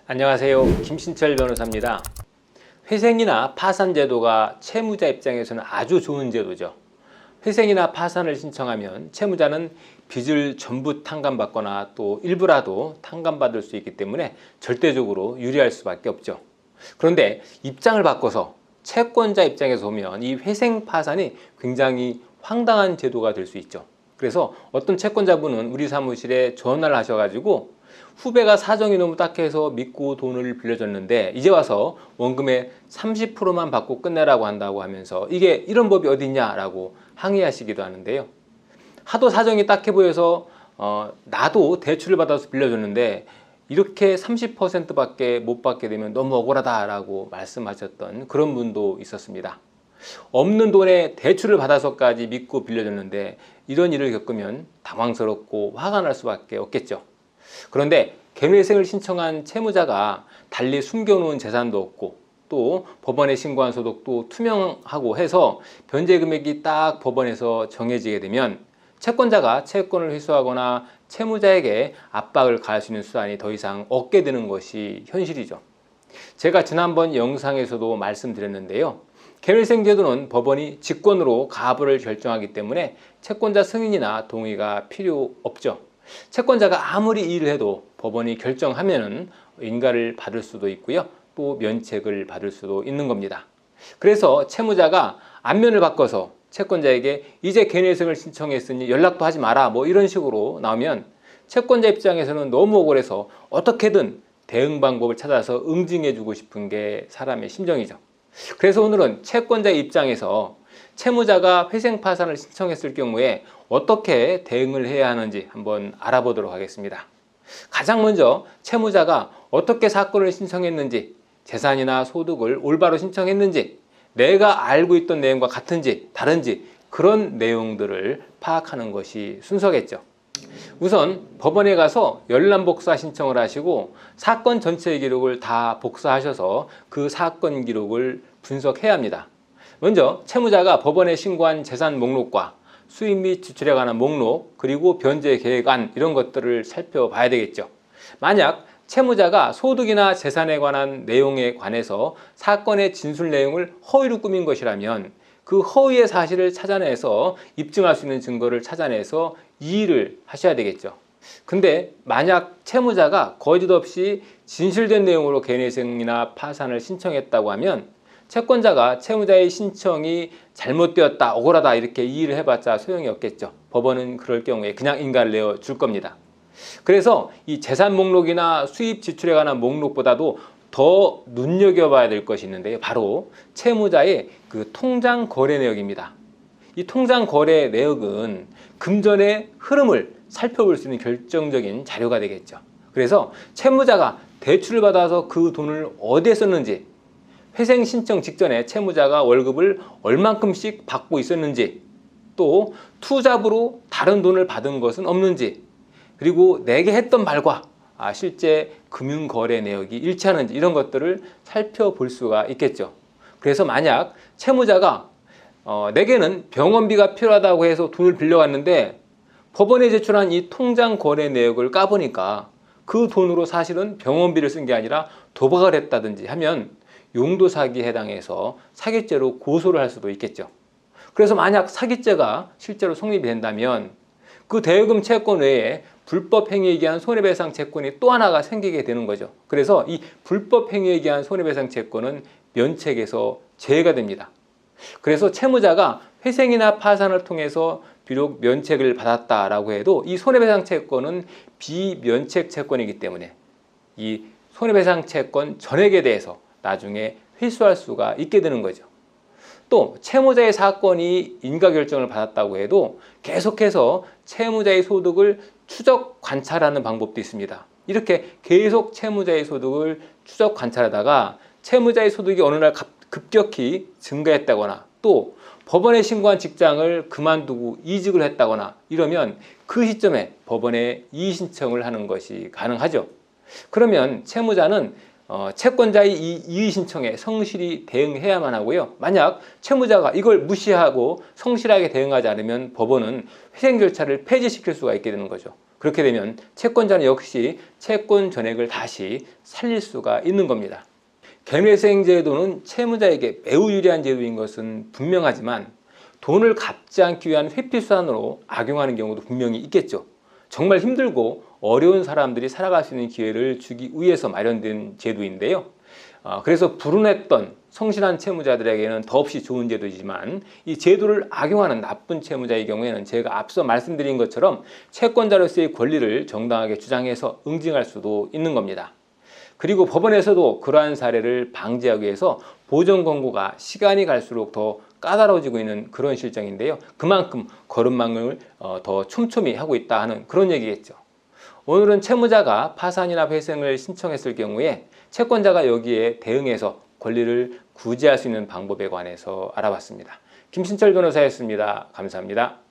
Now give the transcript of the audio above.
안녕하세요. 김신철 변호사입니다. 회생이나 파산 제도가 채무자 입장에서는 아주 좋은 제도죠. 회생이나 파산을 신청하면 채무자는 빚을 전부 탕감받거나 또 일부라도 탕감받을 수 있기 때문에 절대적으로 유리할 수밖에 없죠. 그런데 입장을 바꿔서 채권자 입장에서 보면 이 회생 파산이 굉장히 황당한 제도가 될 수 있죠. 그래서 어떤 채권자분은 우리 사무실에 전화를 하셔가지고 후배가 사정이 너무 딱해서 믿고 돈을 빌려줬는데 이제 와서 원금의 30%만 받고 끝내라고 한다고 하면서 이게 이런 법이 어디 있냐라고 항의하시기도 하는데요. 하도 사정이 딱해 보여서 나도 대출을 받아서 빌려줬는데 이렇게 30%밖에 못 받게 되면 너무 억울하다라고 말씀하셨던 그런 분도 있었습니다. 없는 돈에 대출을 받아서까지 믿고 빌려줬는데 이런 일을 겪으면 당황스럽고 화가 날 수밖에 없겠죠. 그런데 개인회생을 신청한 채무자가 달리 숨겨놓은 재산도 없고 또 법원에 신고한 소득도 투명하고 해서 변제 금액이 딱 법원에서 정해지게 되면 채권자가 채권을 회수하거나 채무자에게 압박을 가할 수 있는 수단이 더 이상 없게 되는 것이 현실이죠. 제가 지난번 영상에서도 말씀드렸는데요. 개인회생 제도는 법원이 직권으로 가부를 결정하기 때문에 채권자 승인이나 동의가 필요 없죠. 채권자가 아무리 일을 해도 법원이 결정하면은 인가를 받을 수도 있고요. 또 면책을 받을 수도 있는 겁니다. 그래서 채무자가 안면을 바꿔서 채권자에게 이제 개인회생을 신청했으니 연락도 하지 마라 뭐 이런 식으로 나오면 채권자 입장에서는 너무 억울해서 어떻게든 대응 방법을 찾아서 응징해 주고 싶은 게 사람의 심정이죠. 그래서 오늘은 채권자 입장에서 채무자가 회생 파산을 신청했을 경우에 어떻게 대응을 해야 하는지 한번 알아보도록 하겠습니다. 가장 먼저 채무자가 어떻게 사건을 신청했는지, 재산이나 소득을 올바로 신청했는지, 내가 알고 있던 내용과 같은지 다른지 그런 내용들을 파악하는 것이 순서겠죠. 우선 법원에 가서 열람복사 신청을 하시고 사건 전체의 기록을 다 복사하셔서 그 사건 기록을 분석해야 합니다. 먼저 채무자가 법원에 신고한 재산 목록과 수입 및 지출에 관한 목록 그리고 변제 계획안 이런 것들을 살펴봐야 되겠죠. 만약 채무자가 소득이나 재산에 관한 내용에 관해서 사건의 진술 내용을 허위로 꾸민 것이라면 그 허위의 사실을 찾아내서 입증할 수 있는 증거를 찾아내서 이의를 하셔야 되겠죠. 근데 만약 채무자가 거짓 없이 진실된 내용으로 개인회생이나 파산을 신청했다고 하면 채권자가 채무자의 신청이 잘못되었다, 억울하다 이렇게 이의를 해봤자 소용이 없겠죠. 법원은 그럴 경우에 그냥 인가를 내어줄 겁니다. 그래서 이 재산 목록이나 수입 지출에 관한 목록보다도 더 눈여겨봐야 될 것이 있는데요. 바로 채무자의 그 통장 거래 내역입니다. 이 통장 거래 내역은 금전의 흐름을 살펴볼 수 있는 결정적인 자료가 되겠죠. 그래서 채무자가 대출을 받아서 그 돈을 어디에 썼는지, 회생 신청 직전에 채무자가 월급을 얼만큼씩 받고 있었는지, 또 투잡으로 다른 돈을 받은 것은 없는지, 그리고 내게 했던 말과 실제 금융거래 내역이 일치하는지 이런 것들을 살펴볼 수가 있겠죠. 그래서 만약 채무자가 내게는 병원비가 필요하다고 해서 돈을 빌려왔는데 법원에 제출한 이 통장 거래 내역을 까보니까 그 돈으로 사실은 병원비를 쓴 게 아니라 도박을 했다든지 하면 용도 사기에 해당해서 사기죄로 고소를 할 수도 있겠죠. 그래서 만약 사기죄가 실제로 성립이 된다면 그 대여금 채권 외에 불법 행위에 기한 손해배상 채권이 또 하나가 생기게 되는 거죠. 그래서 이 불법 행위에 기한 손해배상 채권은 면책에서 제외가 됩니다. 그래서 채무자가 회생이나 파산을 통해서 비록 면책을 받았다라고 해도 이 손해배상 채권은 비면책 채권이기 때문에 이 손해배상 채권 전액에 대해서 나중에 회수할 수가 있게 되는 거죠. 또 채무자의 사건이 인가 결정을 받았다고 해도 계속해서 채무자의 소득을 추적 관찰하는 방법도 있습니다. 이렇게 계속 채무자의 소득을 추적 관찰하다가 채무자의 소득이 어느 날 급격히 증가했다거나 또 법원에 신고한 직장을 그만두고 이직을 했다거나 이러면 그 시점에 법원에 이의 신청을 하는 것이 가능하죠. 그러면 채무자는 채권자의 이 이의 신청에 성실히 대응해야만 하고요. 만약 채무자가 이걸 무시하고 성실하게 대응하지 않으면 법원은 회생 절차를 폐지시킬 수가 있게 되는 거죠. 그렇게 되면 채권자는 역시 채권 전액을 다시 살릴 수가 있는 겁니다. 개인회생 제도는 채무자에게 매우 유리한 제도인 것은 분명하지만 돈을 갚지 않기 위한 회피 수단으로 악용하는 경우도 분명히 있겠죠. 정말 힘들고 어려운 사람들이 살아갈 수 있는 기회를 주기 위해서 마련된 제도인데요. 그래서 불운했던 성실한 채무자들에게는 더없이 좋은 제도이지만 이 제도를 악용하는 나쁜 채무자의 경우에는 제가 앞서 말씀드린 것처럼 채권자로서의 권리를 정당하게 주장해서 응징할 수도 있는 겁니다. 그리고 법원에서도 그러한 사례를 방지하기 위해서 보전 권고가 시간이 갈수록 더 까다로워지고 있는 그런 실정인데요. 그만큼 거름망을 더 촘촘히 하고 있다 하는 그런 얘기겠죠. 오늘은 채무자가 파산이나 회생을 신청했을 경우에 채권자가 여기에 대응해서 권리를 구제할 수 있는 방법에 관해서 알아봤습니다. 김신철 변호사였습니다. 감사합니다.